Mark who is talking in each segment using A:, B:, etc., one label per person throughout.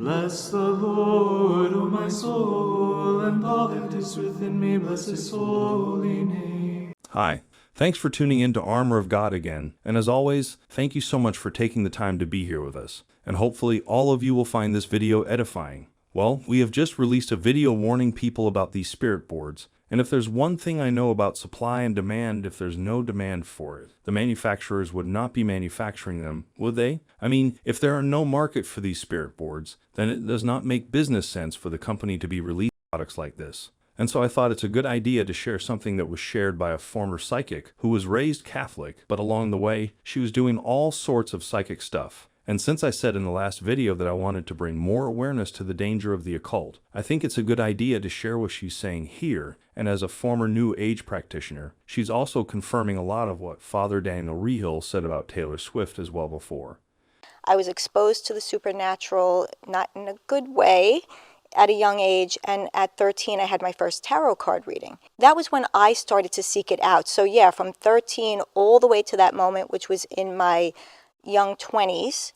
A: Bless the Lord, O my soul, and all that is within me, bless his holy name.
B: Hi. Thanks for tuning in to Armor of God again, and as always, thank you so much for taking the time to be here with us, and hopefully all of you will find this video edifying. Well, we have just released a video warning people about these spirit boards, and if there's one thing I know about supply and demand, if there's no demand for it, the manufacturers would not be manufacturing them, would they? I mean, if there are no market for these spirit boards, then it does not make business sense for the company to be releasing products like this. And so I thought it's a good idea to share something that was shared by a former psychic who was raised Catholic, but along the way, she was doing all sorts of psychic stuff. And since I said in the last video that I wanted to bring more awareness to the danger of the occult, I think it's a good idea to share what she's saying here, and as a former New Age practitioner, she's also confirming a lot of what Father Daniel Rehill said about Taylor Swift as well before.
C: I was exposed to the supernatural, not in a good way, at a young age, and at 13 I had my first tarot card reading. That was when I started to seek it out. So yeah, from 13 all the way to that moment, which was in my young 20s,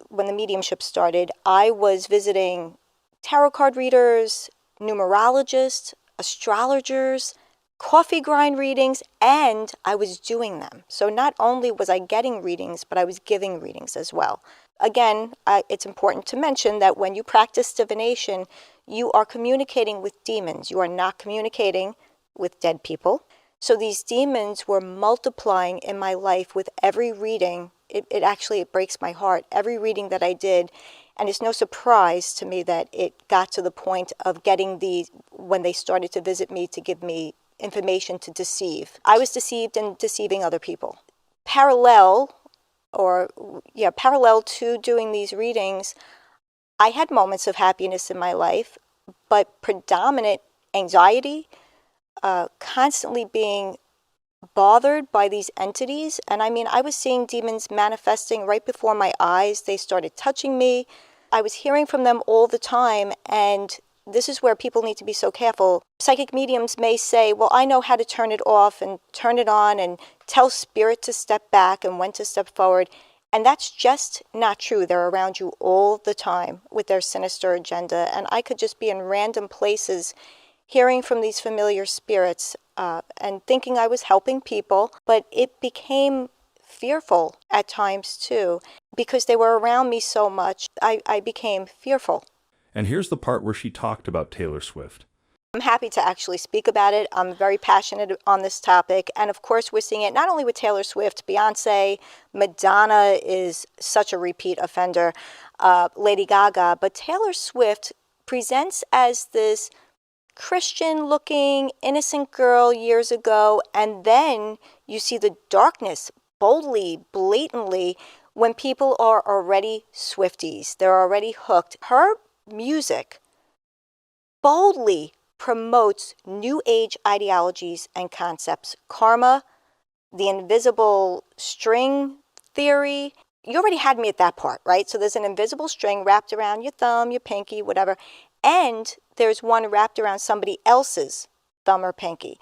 C: when the mediumship started, I was visiting tarot card readers, numerologists, astrologers, coffee grind readings, and I was doing them. So not only was I getting readings, but I was giving readings as well. Again, it's important to mention that when you practice divination, you are communicating with demons. You are not communicating with dead people. So these demons were multiplying in my life with every reading. It breaks my heart. Every reading that I did, and it's no surprise to me that it got to the point of when they started to visit me to give me information to deceive. I was deceived and deceiving other people. Parallel to doing these readings, I had moments of happiness in my life, but predominant anxiety, constantly being bothered by these entities. And I mean, I was seeing demons manifesting right before my eyes. They started touching me. I was hearing from them all the time, and this is where people need to be so careful. Psychic mediums may say, well, I know how to turn it off and turn it on and tell spirit to step back and when to step forward. And that's just not true. They're around you all the time with their sinister agenda. And I could just be in random places hearing from these familiar spirits and thinking I was helping people. But it became fearful at times too, because they were around me so much. I became fearful.
B: And here's the part where she talked about Taylor Swift.
C: I'm happy to actually speak about it. I'm very passionate on this topic. And of course, we're seeing it not only with Taylor Swift, Beyonce, Madonna is such a repeat offender, Lady Gaga, but Taylor Swift presents as this Christian-looking, innocent girl years ago, and then you see the darkness boldly, blatantly, when people are already Swifties. They're already hooked. Her music boldly promotes New Age ideologies and concepts. Karma, the invisible string theory. You already had me at that part, right? So there's an invisible string wrapped around your thumb, your pinky, whatever. And there's one wrapped around somebody else's thumb or pinky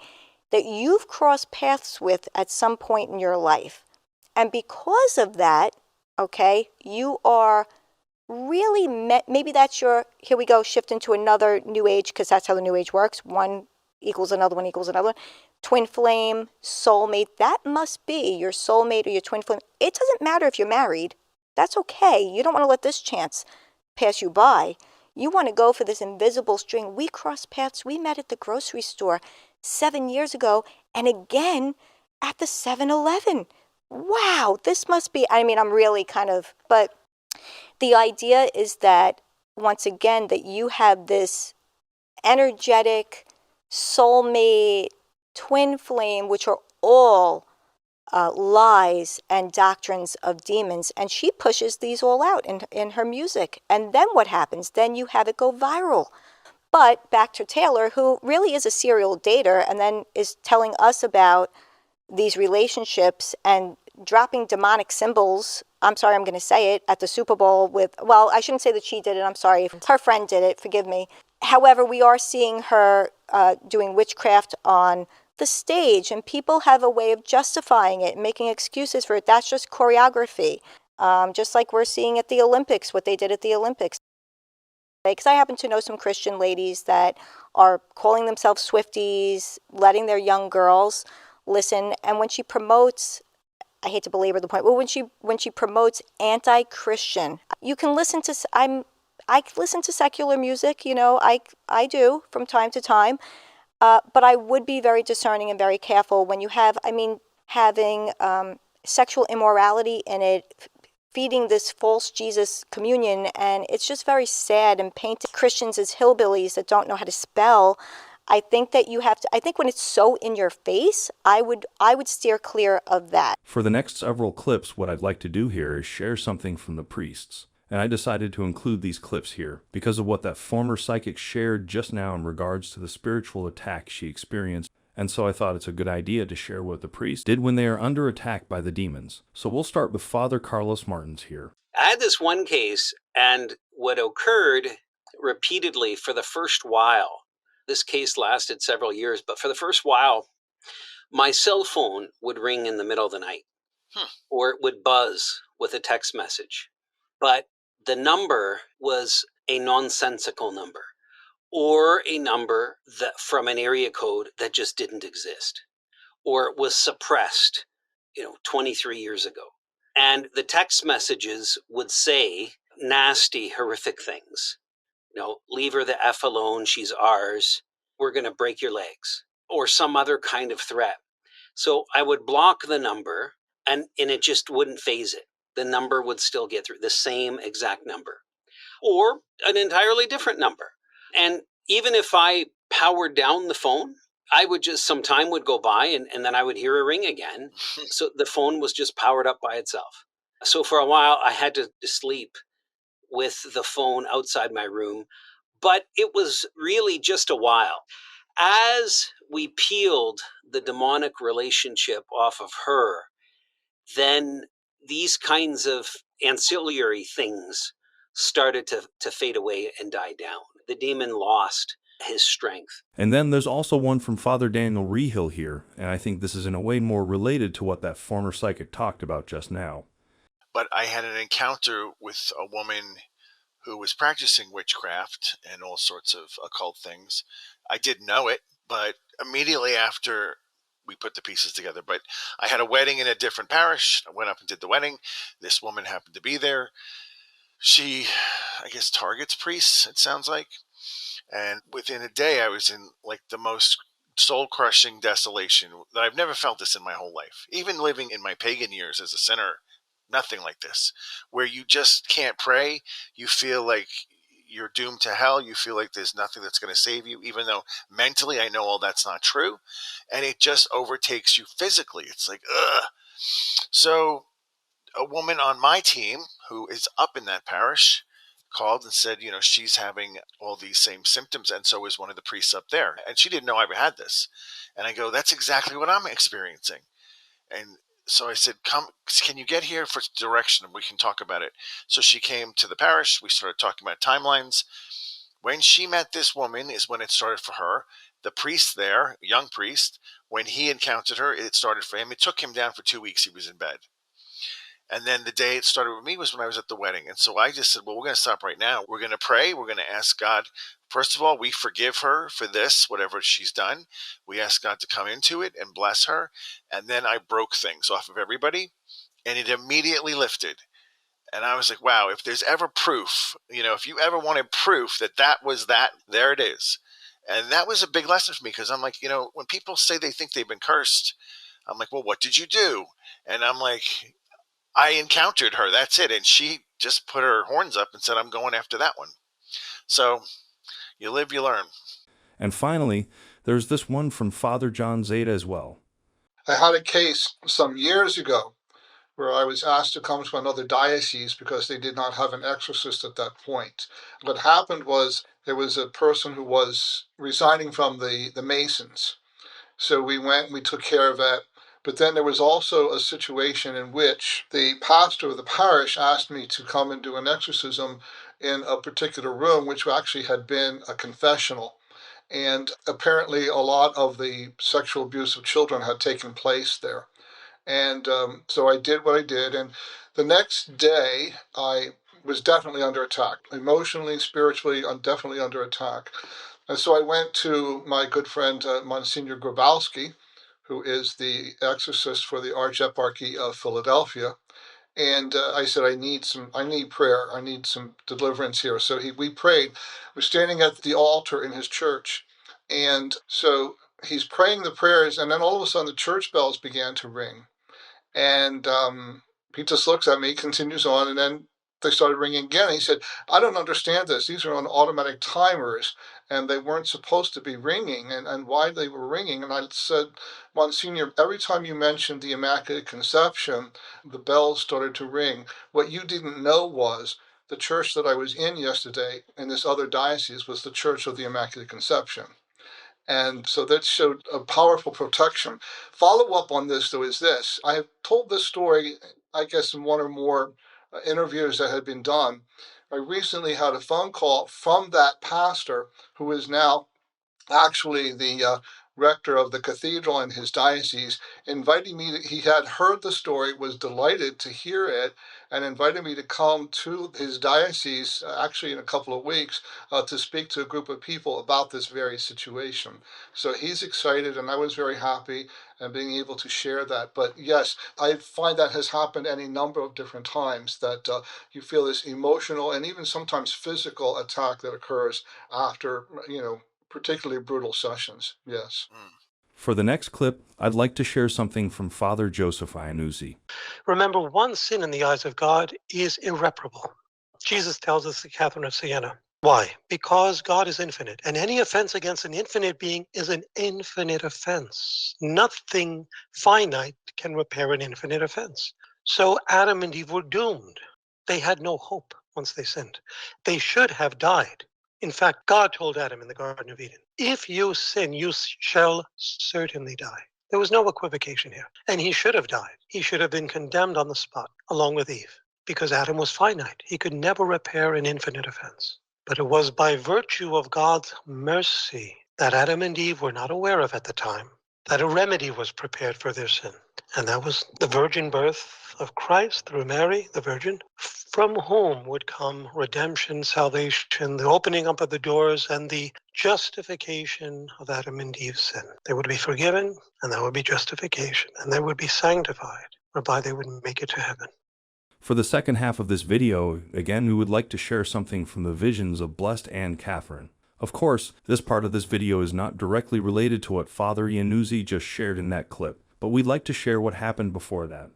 C: that you've crossed paths with at some point in your life. And because of that, okay, you are really, maybe that's your, here we go, shift into another New Age, because that's how the New Age works. One equals another one equals another one. Twin flame, soulmate, that must be your soulmate or your twin flame. It doesn't matter if you're married. That's okay. You don't want to let this chance pass you by. You want to go for this invisible string. We crossed paths. We met at the grocery store 7 years ago, and again at the 7-Eleven. Wow, this must be, I mean, I'm really but the idea is that, once again, that you have this energetic soulmate, twin flame, which are all lies and doctrines of demons. And she pushes these all out in her music. And then what happens? Then you have it go viral. But back to Taylor, who really is a serial dater and then is telling us about these relationships and dropping demonic symbols. I'm sorry, I'm going to say it, at the Super Bowl with, well, I shouldn't say that she did it. I'm sorry. Her friend did it. Forgive me. However, we are seeing her doing witchcraft on the stage, and people have a way of justifying it, making excuses for it. That's just choreography. just like we're seeing at the Olympics, what they did at the Olympics. Because I happen to know some Christian ladies that are calling themselves Swifties, letting their young girls listen. And when she promotes, I hate to belabor the point, but when she promotes anti-Christian, you can listen to. I listen to secular music, I do from time to time, but I would be very discerning and very careful when you have, having sexual immorality in it, feeding this false Jesus communion, and it's just very sad and painting Christians as hillbillies that don't know how to spell. I think that you have to, I think when it's so in your face, I would steer clear of that.
B: For the next several clips, what I'd like to do here is share something from the priests. And I decided to include these clips here because of what that former psychic shared just now in regards to the spiritual attack she experienced. And so I thought it's a good idea to share what the priests did when they are under attack by the demons. So we'll start with Father Carlos Martins here.
D: I had this one case, and what occurred repeatedly for the first while, this case lasted several years, but for the first while, my cell phone would ring in the middle of the night, or it would buzz with a text message. But the number was a nonsensical number, or a number that from an area code that just didn't exist, or it was suppressed, 23 years ago. And the text messages would say nasty, horrific things. Leave her the F alone, she's ours, we're going to break your legs, or some other kind of threat. So I would block the number, and it just wouldn't phase it. The number would still get through, the same exact number, or an entirely different number. And even if I powered down the phone, I would just, some time would go by and then I would hear a ring again. So the phone was just powered up by itself. So for a while, I had to sleep with the phone outside my room, but it was really just a while. As we peeled the demonic relationship off of her, then these kinds of ancillary things started to fade away and die down. The demon lost his strength.
B: And then there's also one from Father Daniel Rehill here, and I think this is in a way more related to what that former psychic talked about just now.
E: But I had an encounter with a woman who was practicing witchcraft and all sorts of occult things. I didn't know it, but immediately after we put the pieces together. But I had a wedding in a different parish. I went up and did the wedding. This woman happened to be there. She, I guess, targets priests, it sounds like. And within a day, I was in like the most soul-crushing desolation that I've never felt this in my whole life. Even living in my pagan years as a sinner, nothing like this, where you just can't pray. You feel like you're doomed to hell. You feel like there's nothing that's going to save you, even though mentally I know all that's not true. And it just overtakes you physically. It's like, ugh. So a woman on my team who is up in that parish called and said, she's having all these same symptoms, and so is one of the priests up there. And she didn't know I had this. And I go, that's exactly what I'm experiencing. And so I said, can you get here for direction and we can talk about it? So she came to the parish. We started talking about timelines. When she met this woman is when it started for her. The priest there, a young priest, when he encountered her, it started for him. It took him down for 2 weeks. He was in bed. And then the day it started with me was when I was at the wedding. And so I just said, well, we're going to stop right now. We're going to pray. We're going to ask God. First of all, we forgive her for this, whatever she's done. We ask God to come into it and bless her. And then I broke things off of everybody, and it immediately lifted. And I was like, wow, if there's ever proof, if you ever wanted proof that was that, there it is. And that was a big lesson for me, because I'm like, when people say they think they've been cursed, I'm like, well, what did you do? And I'm like, I encountered her. That's it. And she just put her horns up and said, I'm going after that one. So you live, you learn.
B: And finally, there's this one from Father John Zeta as well.
F: I had a case some years ago where I was asked to come to another diocese because they did not have an exorcist at that point. What happened was there was a person who was resigning from the Masons. So we went and we took care of that. But then there was also a situation in which the pastor of the parish asked me to come and do an exorcism in a particular room, which actually had been a confessional. And apparently a lot of the sexual abuse of children had taken place there. And so I did what I did. And The next day, I was definitely under attack. Emotionally, spiritually, I'm definitely under attack. And so I went to my good friend, Monsignor Grabowski, who is the exorcist for the Archieparchy of Philadelphia. And I said, I need prayer. I need some deliverance here. So we prayed. We're standing at the altar in his church. And so he's praying the prayers. And then all of a sudden the church bells began to ring. And he just looks at me, continues on, and then they started ringing again. He said, I don't understand this. These are on automatic timers, and they weren't supposed to be ringing, and why they were ringing. And I said, Monsignor, every time you mentioned the Immaculate Conception, the bells started to ring. What you didn't know was the church that I was in yesterday in this other diocese was the Church of the Immaculate Conception. And so that showed a powerful protection. Follow up on this, though, is this. I have told this story, I guess, in one or more interviews that had been done. I recently had a phone call from that pastor who is now actually the rector of the cathedral in his diocese, inviting me. He had heard the story, was delighted to hear it, and invited me to come to his diocese, actually in a couple of weeks, to speak to a group of people about this very situation. So he's excited, and I was very happy and being able to share that. But yes, I find that has happened any number of different times, that you feel this emotional and even sometimes physical attack that occurs after, particularly brutal sessions. Yes.
B: For the next clip, I'd like to share something from Father Joseph Iannuzzi.
G: Remember, one sin in the eyes of God is irreparable. Jesus tells us at Catherine of Siena. Why? Because God is infinite, and any offense against an infinite being is an infinite offense. Nothing finite can repair an infinite offense. So Adam and Eve were doomed. They had no hope once they sinned. They should have died. In fact, God told Adam in the Garden of Eden, if you sin, you shall certainly die. There was no equivocation here. And he should have died. He should have been condemned on the spot, along with Eve, because Adam was finite. He could never repair an infinite offense. But it was by virtue of God's mercy that Adam and Eve were not aware of at the time, that a remedy was prepared for their sin. And that was the virgin birth of Christ through Mary, the Virgin, from whom would come redemption, salvation, the opening up of the doors, and the justification of Adam and Eve's sin. They would be forgiven, and that would be justification, and they would be sanctified, whereby they would make it to heaven.
B: For the second half of this video, again, we would like to share something from the visions of Blessed Anne Catherine. Of course, this part of this video is not directly related to what Father Iannuzzi just shared in that clip, but we'd like to share what happened before that.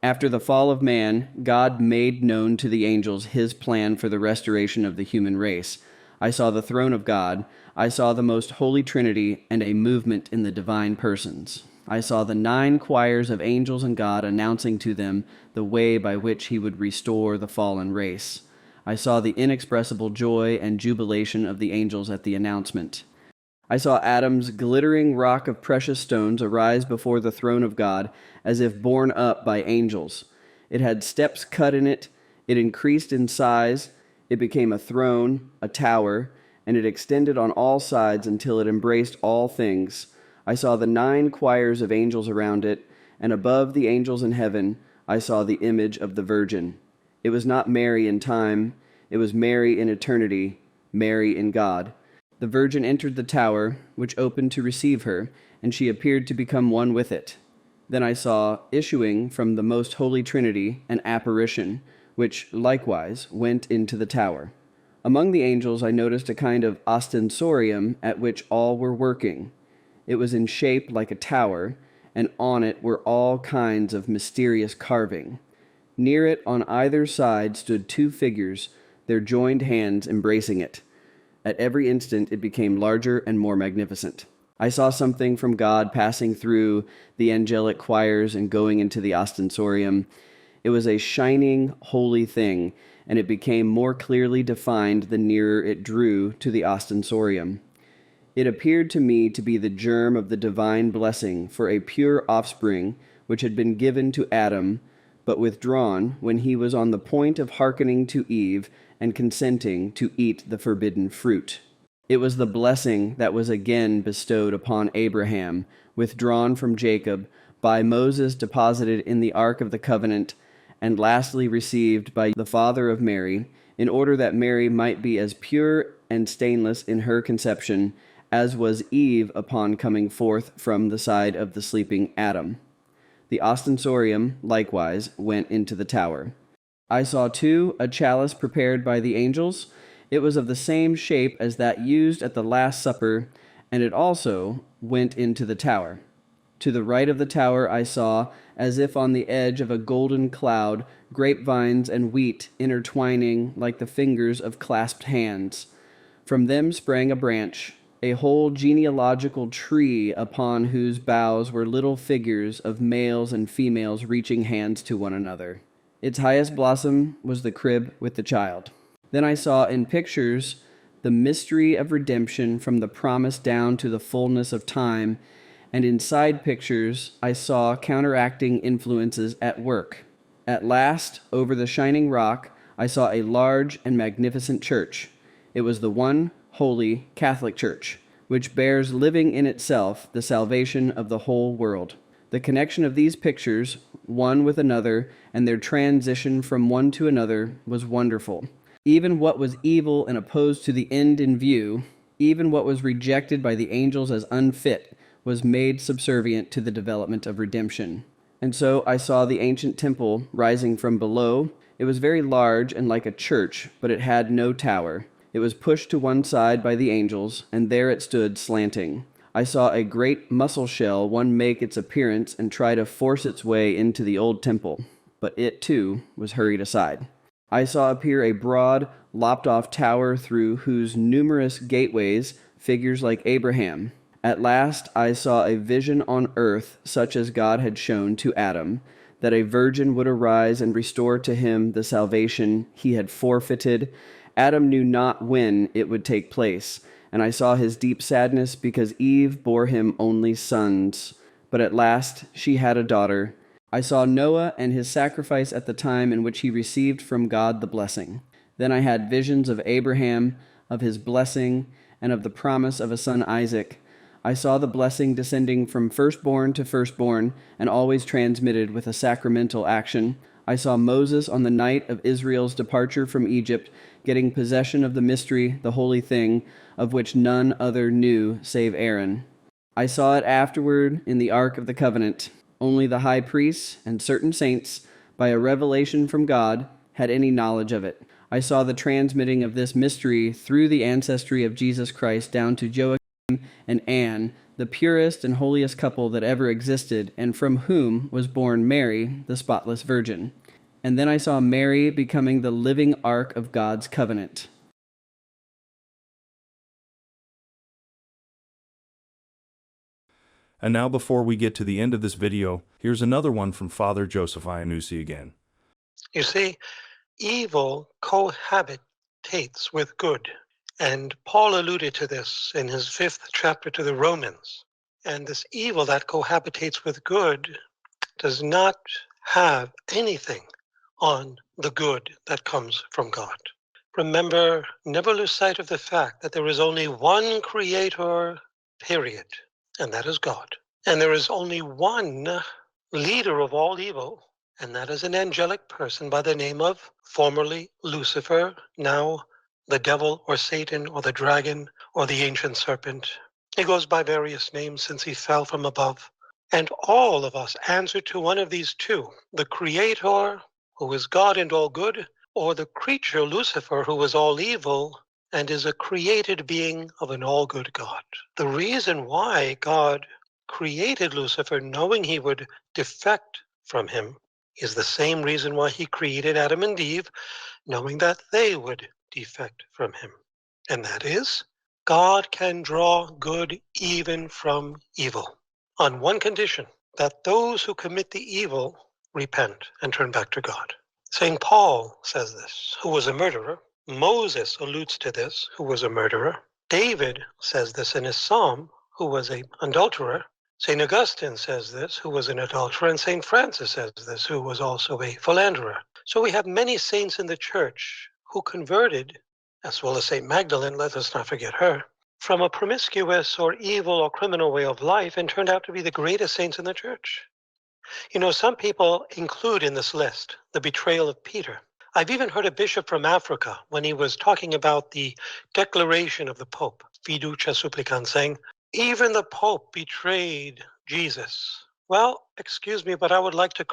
H: After the fall of man, God made known to the angels his plan for the restoration of the human race. I saw the throne of God. I saw the most holy Trinity and a movement in the divine persons. I saw the 9 choirs of angels and God announcing to them the way by which he would restore the fallen race. I saw the inexpressible joy and jubilation of the angels at the announcement. I saw Adam's glittering rock of precious stones arise before the throne of God, as if borne up by angels. It had steps cut in it, it increased in size, it became a throne, a tower, and it extended on all sides until it embraced all things. I saw the 9 choirs of angels around it, and above the angels in heaven I saw the image of the Virgin. It was not Mary in time, it was Mary in eternity, Mary in God. The Virgin entered the tower, which opened to receive her, and she appeared to become one with it. Then I saw, issuing from the most holy Trinity, an apparition, which likewise went into the tower. Among the angels I noticed a kind of ostensorium at which all were working. It was in shape like a tower, and on it were all kinds of mysterious carving. Near it on either side stood 2 figures, their joined hands embracing it. At every instant it became larger and more magnificent. I saw something from God passing through the angelic choirs and going into the ostensorium. It was a shining, holy thing, and it became more clearly defined the nearer it drew to the ostensorium. It appeared to me to be the germ of the divine blessing for a pure offspring which had been given to Adam, but withdrawn when he was on the point of hearkening to Eve and consenting to eat the forbidden fruit. It was the blessing that was again bestowed upon Abraham, withdrawn from Jacob, by Moses deposited in the Ark of the Covenant, and lastly received by the father of Mary, in order that Mary might be as pure and stainless in her conception as was Eve upon coming forth from the side of the sleeping Adam. The ostensorium, likewise, went into the tower. I saw, too, a chalice prepared by the angels. It was of the same shape as that used at the Last Supper, and it also went into the tower. To the right of the tower I saw, as if on the edge of a golden cloud, grapevines and wheat intertwining like the fingers of clasped hands. From them sprang a branch, a whole genealogical tree upon whose boughs were little figures of males and females reaching hands to one another. Its highest blossom was the crib with the child. Then I saw in pictures the mystery of redemption from the promise down to the fullness of time, and in side pictures I saw counteracting influences at work. At last, over the shining rock, I saw a large and magnificent church. It was the one holy Catholic Church, which bears living in itself the salvation of the whole world. The connection of these pictures, one with another, and their transition from one to another was wonderful. Even what was evil and opposed to the end in view, even what was rejected by the angels as unfit, was made subservient to the development of redemption. And so I saw the ancient temple rising from below. It was very large and like a church, but it had no tower. It was pushed to one side by the angels, and there it stood slanting. I saw a great mussel shell one make its appearance and try to force its way into the old temple, but it, too, was hurried aside. I saw appear a broad, lopped-off tower through whose numerous gateways figures like Abraham. At last I saw a vision on earth such as God had shown to Adam, that a virgin would arise and restore to him the salvation he had forfeited. Adam knew not when it would take place, and I saw his deep sadness because Eve bore him only sons. But at last she had a daughter. I saw Noah and his sacrifice at the time in which he received from God the blessing. Then I had visions of Abraham, of his blessing, and of the promise of a son Isaac. I saw the blessing descending from firstborn to firstborn, and always transmitted with a sacramental action. I saw Moses on the night of Israel's departure from Egypt, getting possession of the mystery, the holy thing, of which none other knew save Aaron. I saw it afterward in the Ark of the Covenant. Only the high priests and certain saints, by a revelation from God, had any knowledge of it. I saw the transmitting of this mystery through the ancestry of Jesus Christ down to Joachim and Anne, the purest and holiest couple that ever existed, and from whom was born Mary, the spotless virgin. And then I saw Mary becoming the living ark of God's covenant.
B: And now, before we get to the end of this video, here's another one from Father Joseph Iannuzzi again.
G: You see, evil cohabitates with good. And Paul alluded to this in his 5th chapter to the Romans. And this evil that cohabitates with good does not have anything on the good that comes from God. Remember, never lose sight of the fact that there is only one creator, period, and that is God. And there is only one leader of all evil, and that is an angelic person by the name of formerly Lucifer, now the devil or Satan or the dragon or the ancient serpent. He goes by various names since he fell from above. And all of us answer to one of these two, the creator, who is God and all good, or the creature, Lucifer, who is all evil and is a created being of an all good God. The reason why God created Lucifer, knowing he would defect from him, is the same reason why he created Adam and Eve, knowing that they would defect from him. And that is, God can draw good even from evil, on one condition, that those who commit the evil repent and turn back to God. St. Paul says this, who was a murderer. Moses alludes to this, who was a murderer. David says this in his psalm, who was an adulterer. St. Augustine says this, who was an adulterer, and St. Francis says this, who was also a philanderer. So we have many saints in the church who converted, as well as St. Magdalene, let us not forget her, from a promiscuous or evil or criminal way of life and turned out to be the greatest saints in the church. You know, some people include in this list the betrayal of Peter. I've even heard a bishop from Africa, when he was talking about the declaration of the Pope, Fiducia Supplicans, saying, even the Pope betrayed Jesus. Well, excuse me, but I would like to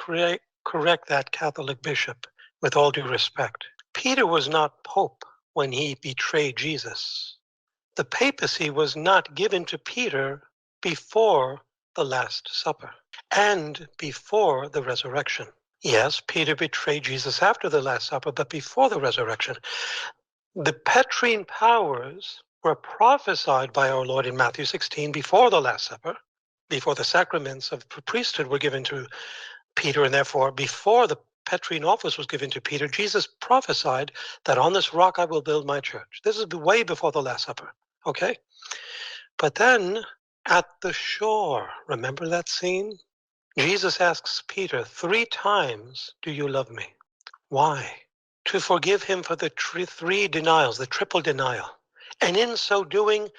G: correct that Catholic bishop with all due respect. Peter was not Pope when he betrayed Jesus. The papacy was not given to Peter before the Last Supper and before the resurrection. Yes, Peter betrayed Jesus after the Last Supper, but before the resurrection. The Petrine powers were prophesied by our Lord in Matthew 16 before the Last Supper, before the sacraments of priesthood were given to Peter, and therefore before the Petrine office was given to Peter, Jesus prophesied that on this rock I will build my church. This is way before the Last Supper, okay? But then at the shore, remember that scene? Jesus asks Peter 3 times, do you love me? Why? To forgive him for the 3 denials, the triple denial. And in so doing,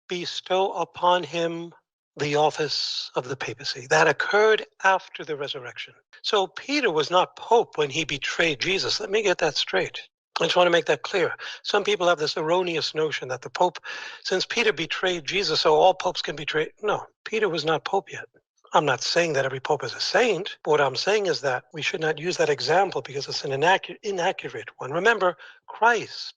G: bestow upon him the office of the papacy. That occurred after the resurrection. So Peter was not Pope when he betrayed Jesus. Let me get that straight. I just want to make that clear. Some people have this erroneous notion that the Pope, since Peter betrayed Jesus, so all popes can betray. No, Peter was not Pope yet. I'm not saying that every pope is a saint, but what I'm saying is that we should not use that example because it's an inaccurate one. Remember, Christ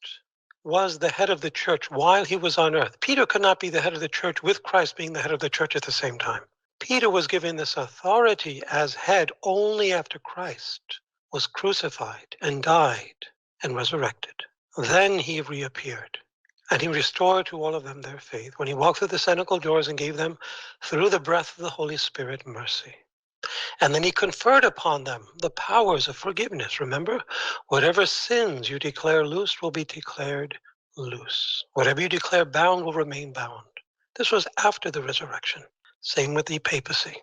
G: was the head of the church while he was on earth. Peter could not be the head of the church with Christ being the head of the church at the same time. Peter was given this authority as head only after Christ was crucified and died and resurrected. Then he reappeared. And he restored to all of them their faith when he walked through the cenacle doors and gave them, through the breath of the Holy Spirit, mercy. And then he conferred upon them the powers of forgiveness. Remember, whatever sins you declare loose will be declared loose. Whatever you declare bound will remain bound. This was after the resurrection. Same with the papacy.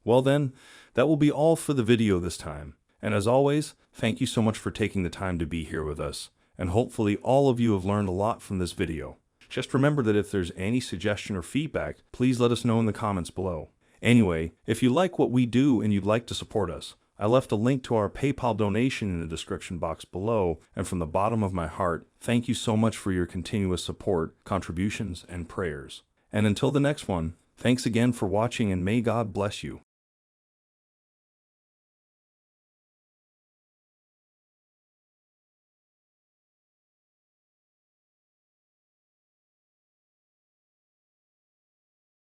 B: Well then, that will be all for the video this time. And as always, thank you so much for taking the time to be here with us. And hopefully all of you have learned a lot from this video. Just remember that if there's any suggestion or feedback, please let us know in the comments below. Anyway, if you like what we do and you'd like to support us, I left a link to our PayPal donation in the description box below, and from the bottom of my heart, thank you so much for your continuous support, contributions, and prayers. And until the next one, thanks again for watching and may God bless you.